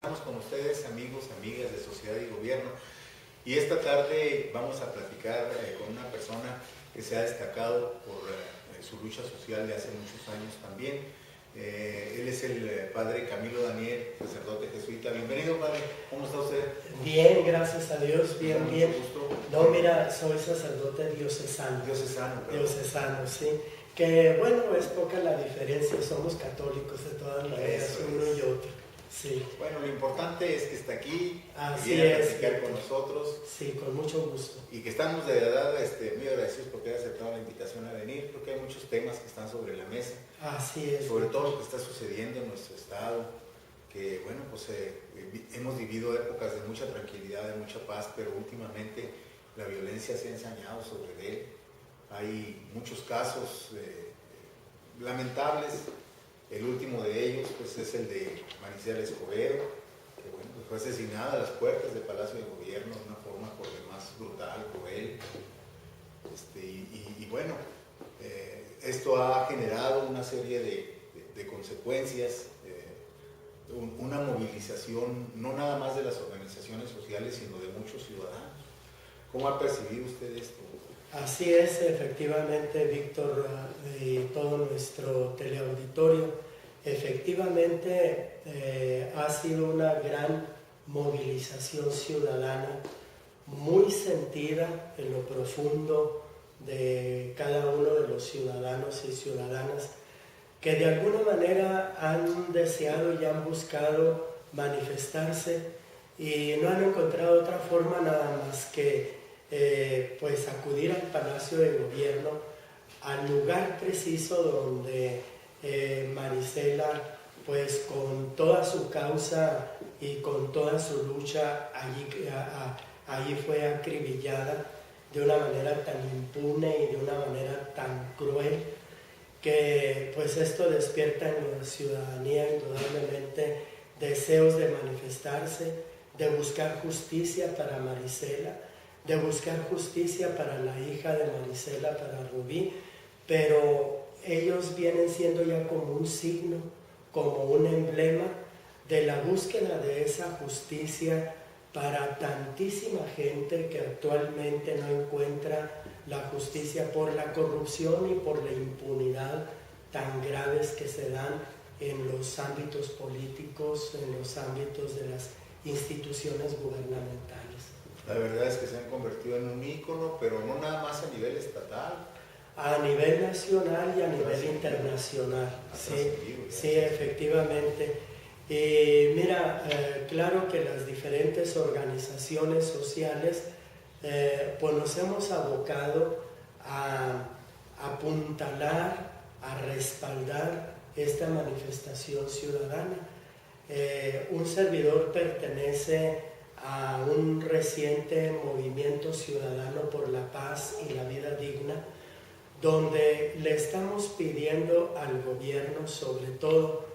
Estamos con ustedes, amigos, amigas de Sociedad y Gobierno, y esta tarde vamos a platicar con una persona que se ha destacado por su lucha social de hace muchos años también. Él es el padre Camilo Daniel, sacerdote jesuita. Bienvenido, padre. ¿Cómo está usted? Bien, gracias a Dios, bien, Mucho bien. gusto. No, mira, soy sacerdote diocesano. Diocesano, perdón. Diocesano, sí. Que bueno, es poca la diferencia, somos católicos de todas maneras, Eso uno es. y otro. Sí. Bueno, lo importante es que está aquí, Así viene a es. platicar con nosotros. Sí, con mucho gusto. Y que estamos de verdad muy agradecidos porque haya aceptado la invitación a venir. Creo que hay muchos temas que están sobre la mesa, Así es. sobre todo lo que está sucediendo en nuestro estado, que bueno, pues hemos vivido épocas de mucha tranquilidad, de mucha paz, pero últimamente la violencia se ha ensañado sobre él. Hay muchos casos lamentables. El último de ellos pues es el de Marisela Escobedo, que bueno, pues fue asesinada a las puertas del Palacio de Gobierno de una forma por demás brutal, cruel. Y bueno, esto ha generado una serie de consecuencias, una movilización no nada más de las organizaciones sociales, sino de muchos ciudadanos. ¿Cómo ha percibido usted esto? Así es, efectivamente, Víctor, y todo nuestro teleauditorio, efectivamente ha sido una gran movilización ciudadana, muy sentida en lo profundo de cada uno de los ciudadanos y ciudadanas que de alguna manera han deseado y han buscado manifestarse y no han encontrado otra forma nada más que pues acudir al Palacio de Gobierno, al lugar preciso donde Marisela, pues con toda su causa y con toda su lucha, allí fue acribillada de una manera tan impune y de una manera tan cruel, que pues esto despierta en la ciudadanía indudablemente deseos de manifestarse, de buscar justicia para Marisela, de buscar justicia para la hija de Marisela, para Rubí, pero ellos vienen siendo ya como un signo, como un emblema de la búsqueda de esa justicia para tantísima gente que actualmente no encuentra la justicia por la corrupción y por la impunidad tan graves que se dan en los ámbitos políticos, en los ámbitos de las instituciones gubernamentales. La verdad es que se han convertido en un ícono, pero no nada más a nivel estatal. A nivel nacional y a nivel internacional. Sí, efectivamente. Mira, claro que las diferentes organizaciones sociales pues nos hemos abocado a apuntalar, a respaldar esta manifestación ciudadana. Un servidor pertenece a un reciente movimiento ciudadano por la paz y la vida digna, donde le estamos pidiendo al gobierno, sobre todo,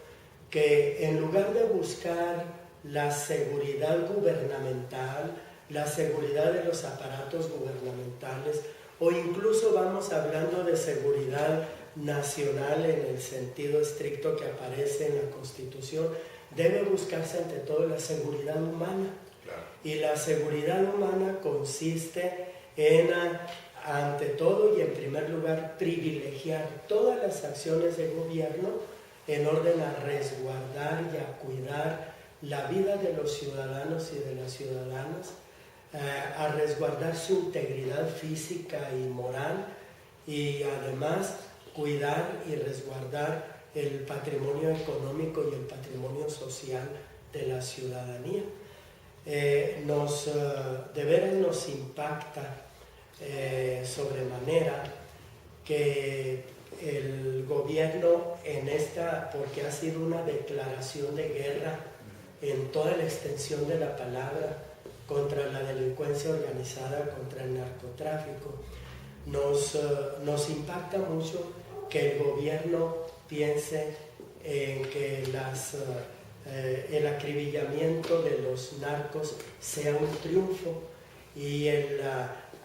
que en lugar de buscar la seguridad gubernamental, la seguridad de los aparatos gubernamentales, o incluso vamos hablando de seguridad nacional en el sentido estricto que aparece en la Constitución, debe buscarse ante todo la seguridad humana. Y la seguridad humana consiste en, ante todo y en primer lugar, privilegiar todas las acciones de gobierno en orden a resguardar y a cuidar la vida de los ciudadanos y de las ciudadanas, a resguardar su integridad física y moral, y además cuidar y resguardar el patrimonio económico y el patrimonio social de la ciudadanía. De veras nos impacta sobremanera que el gobierno porque ha sido una declaración de guerra en toda la extensión de la palabra contra la delincuencia organizada, contra el narcotráfico, nos impacta mucho que el gobierno piense en que el acribillamiento de los narcos sea un triunfo y el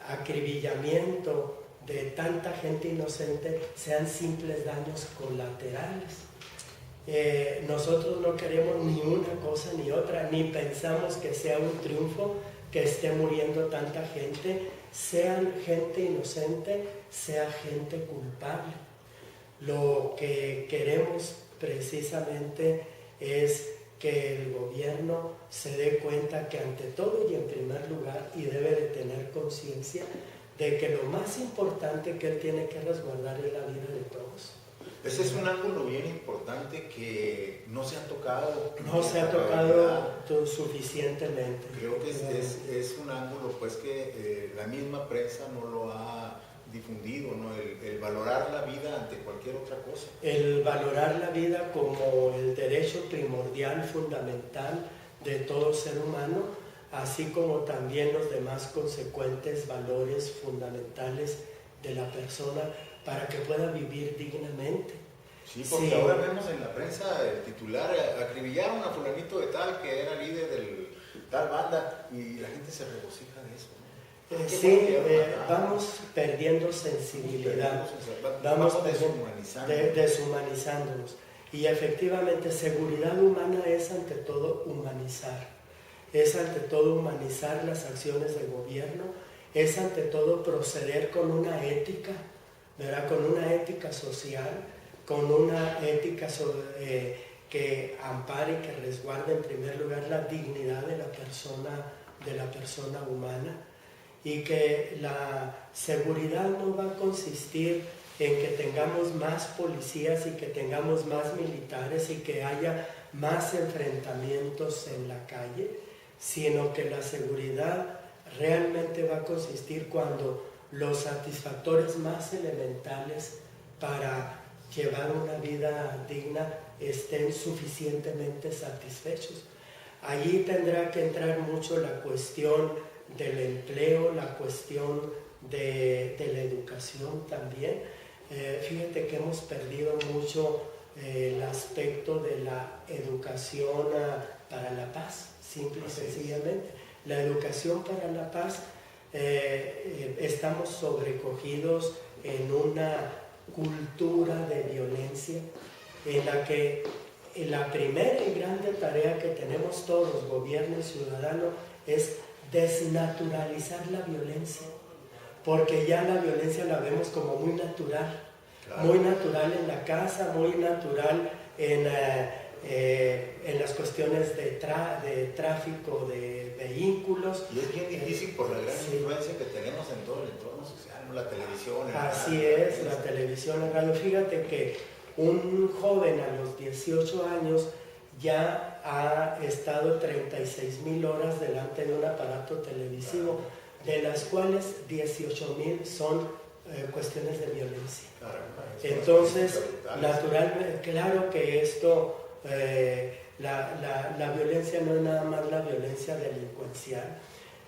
acribillamiento de tanta gente inocente sean simples daños colaterales. nosotros no queremos ni una cosa ni otra, ni pensamos que sea un triunfo que esté muriendo tanta gente, sean gente inocente, sea gente culpable. Lo que queremos precisamente es que el gobierno se dé cuenta que ante todo y en primer lugar, y debe de tener conciencia de que lo más importante que él tiene que resguardar es la vida de todos. Ese es un ángulo bien importante que no se ha tocado. No se ha tocado suficientemente. Creo que es un ángulo pues que la misma prensa no lo ha difundido, ¿no? El valorar la vida ante cualquier otra cosa. El valorar la vida como el derecho primordial, fundamental de todo ser humano, así como también los demás consecuentes valores fundamentales de la persona para que pueda vivir dignamente. Sí, porque ahora vemos en la prensa el titular, acribillaron a fulanito de tal que era líder de tal banda, y la gente se regocija de eso. Vamos perdiendo sensibilidad, vamos deshumanizándonos. Y efectivamente, seguridad humana es ante todo humanizar. Es ante todo humanizar las acciones del gobierno, es ante todo proceder con una ética, ¿verdad? Con una ética social, con una ética que ampare y que resguarde en primer lugar la dignidad de la persona humana, y que la seguridad no va a consistir en que tengamos más policías y que tengamos más militares y que haya más enfrentamientos en la calle, sino que la seguridad realmente va a consistir cuando los satisfactores más elementales para llevar una vida digna estén suficientemente satisfechos. Allí tendrá que entrar mucho la cuestión del empleo, la cuestión de la educación también. Fíjate que hemos perdido mucho el aspecto de la educación para la paz, simple y sencillamente. La educación para la paz, estamos sobrecogidos en una cultura de violencia en la que la primera y grande tarea que tenemos todos los gobiernos ciudadanos es desnaturalizar la violencia, porque ya la violencia la vemos como muy natural, claro. Muy natural en la casa, muy natural en las cuestiones de tráfico de vehículos. Y es bien difícil por la gran influencia que tenemos en todo el entorno social, ¿no? La televisión, Así es, la televisión, la radio. Fíjate que un joven a los 18 años ya ha estado 36,000 horas delante de un aparato televisivo, de las cuales 18,000 son cuestiones de violencia. Entonces, naturalmente, claro que esto, la violencia no es nada más la violencia delincuencial,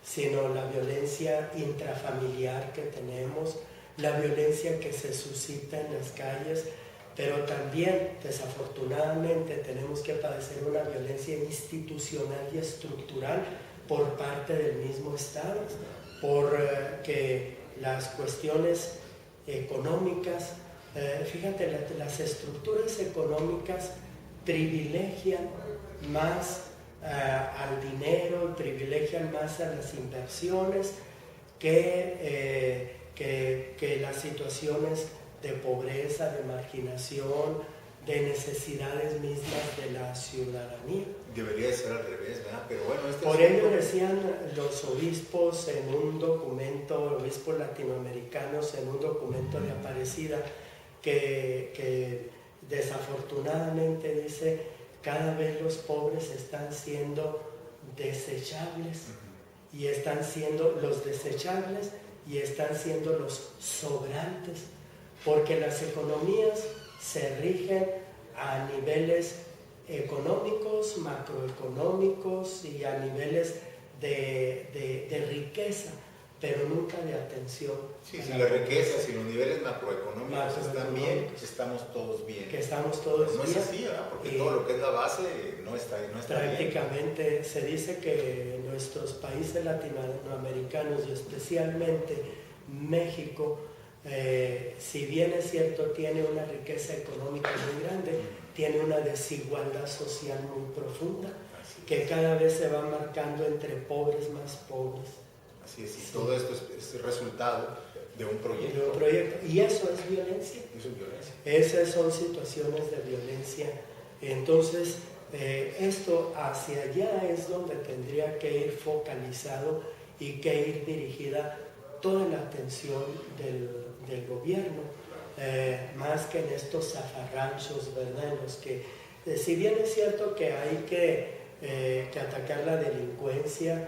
sino la violencia intrafamiliar que tenemos, la violencia que se suscita en las calles, pero también, desafortunadamente, tenemos que padecer una violencia institucional y estructural por parte del mismo Estado, porque las cuestiones económicas, fíjate, las estructuras económicas privilegian más al dinero, privilegian más a las inversiones que las situaciones de pobreza, de marginación, de necesidades mismas de la ciudadanía. Debería ser al revés, ¿verdad? Pero bueno, por ello decían los obispos en un documento, obispos latinoamericanos en un documento de Aparecida, que desafortunadamente dice, cada vez los pobres están siendo desechables, y están siendo los desechables y están siendo los sobrantes, porque las economías se rigen a niveles económicos, macroeconómicos y a niveles de riqueza, pero nunca de atención. Sí, si la riqueza, si los niveles macroeconómicos están bien, estamos todos bien. Que estamos todos bien. No es así, ¿verdad? Porque todo lo que es la base no está prácticamente bien. Se dice que nuestros países latinoamericanos y especialmente México, si bien es cierto tiene una riqueza económica muy grande, tiene una desigualdad social muy profunda, que cada vez se va marcando entre pobres más pobres. Así es, y sí. Todo esto es resultado de un proyecto. De un proyecto. Y eso es violencia. Eso es violencia. Esas son situaciones de violencia. Entonces, esto hacia allá es donde tendría que ir focalizado y que ir dirigida toda la atención del gobierno, más que en estos zafarranchos, ¿verdad? En los que, si bien es cierto que hay que atacar la delincuencia,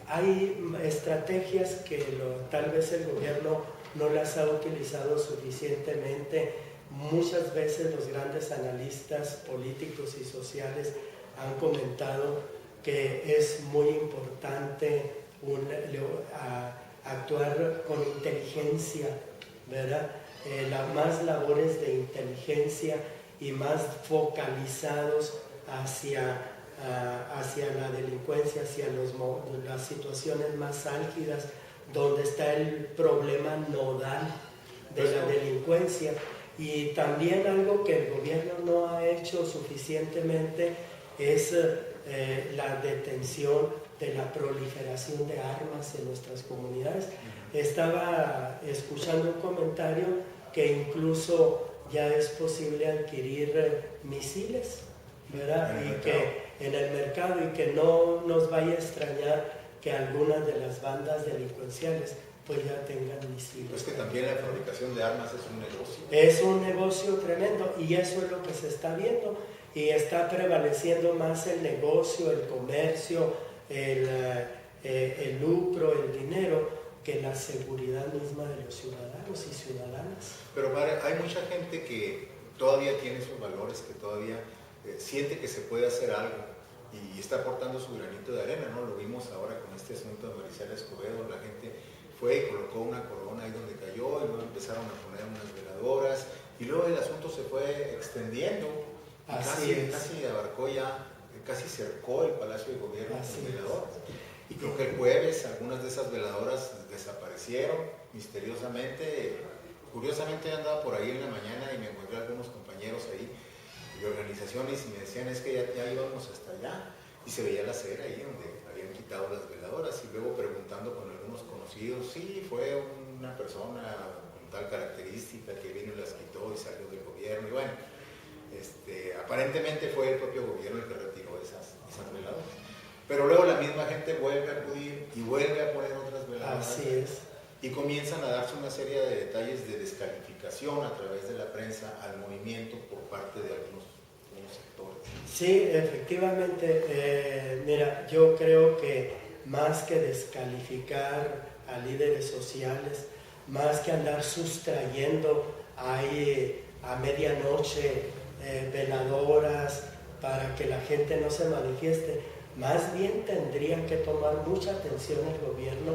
hay estrategias que tal vez el gobierno no las ha utilizado suficientemente. Muchas veces los grandes analistas políticos y sociales han comentado que es muy importante actuar con inteligencia, ¿verdad? Más labores de inteligencia y más focalizados hacia la delincuencia, hacia las situaciones más álgidas, donde está el problema nodal de la delincuencia. Y también algo que el gobierno no ha hecho suficientemente es la detención de la proliferación de armas en nuestras comunidades. Estaba escuchando un comentario que incluso ya es posible adquirir misiles, ¿verdad? Y que en el mercado, y que no nos vaya a extrañar que algunas de las bandas delincuenciales pues ya tengan misiles. Es que también la fabricación de armas es un negocio. Es un negocio tremendo, y eso es lo que se está viendo, y está prevaleciendo más el negocio, el comercio, el lucro, el dinero, que la seguridad misma de los ciudadanos y ciudadanas. Pero padre, hay mucha gente que todavía tiene sus valores, que todavía siente que se puede hacer algo y está aportando su granito de arena, ¿no? Lo vimos ahora con este asunto de Marisela Escobedo. La gente fue y colocó una corona ahí donde cayó, y luego empezaron a poner unas veladoras, y luego el asunto se fue extendiendo, casi abarcó ya, casi cercó el Palacio de Gobierno con veladoras. Y creo que el jueves algunas de esas veladoras desaparecieron misteriosamente. Curiosamente andaba por ahí en la mañana y me encontré a algunos compañeros ahí de organizaciones y me decían, es que ya íbamos hasta allá, y se veía la acera ahí donde habían quitado las veladoras, y luego preguntando con algunos conocidos, sí, fue una persona con tal característica que vino y las quitó y salió del gobierno, y bueno, aparentemente fue el propio gobierno el que retiró esas veladoras. Pero luego la misma gente vuelve a acudir y vuelve a poner otras veladoras. Así es. Y comienzan a darse una serie de detalles de descalificación a través de la prensa al movimiento por parte de algunos sectores. Sí, efectivamente. Mira, yo creo que más que descalificar a líderes sociales, más que andar sustrayendo ahí a medianoche veladoras para que la gente no se manifieste, más bien tendría que tomar mucha atención el gobierno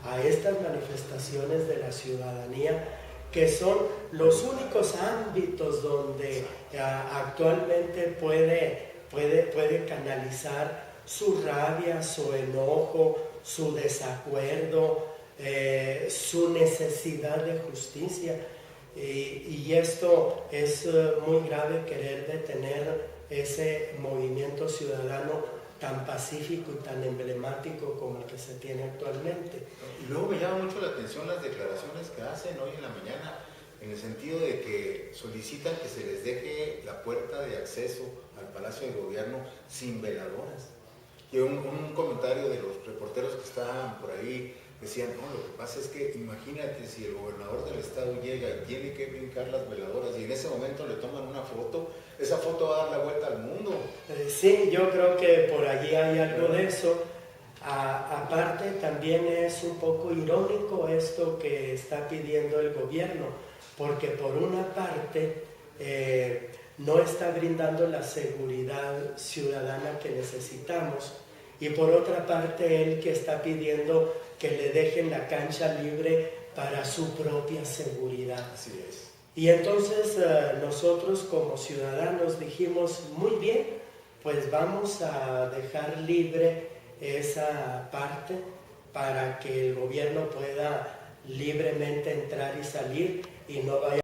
a estas manifestaciones de la ciudadanía, que son los únicos ámbitos donde actualmente puede canalizar su rabia, su enojo, su desacuerdo, su necesidad de justicia. Y esto es muy grave, querer detener ese movimiento ciudadano tan pacífico y tan emblemático como el que se tiene actualmente. Y luego me llama mucho la atención las declaraciones que hacen hoy en la mañana, en el sentido de que solicitan que se les deje la puerta de acceso al Palacio de Gobierno sin veladoras. Y un comentario de los reporteros que estaban por ahí decían, no, lo que pasa es que imagínate si el gobernador del estado llega y tiene que brincar las veladoras y en ese momento le toman una foto, esa foto va a dar la vuelta al mundo. Sí, yo creo que por allí hay algo de eso. Aparte, también es un poco irónico esto que está pidiendo el gobierno, porque por una parte no está brindando la seguridad ciudadana que necesitamos, y por otra parte él que está pidiendo que le dejen la cancha libre para su propia seguridad. Así es. Y entonces nosotros como ciudadanos dijimos, muy bien, pues vamos a dejar libre esa parte para que el gobierno pueda libremente entrar y salir y no vaya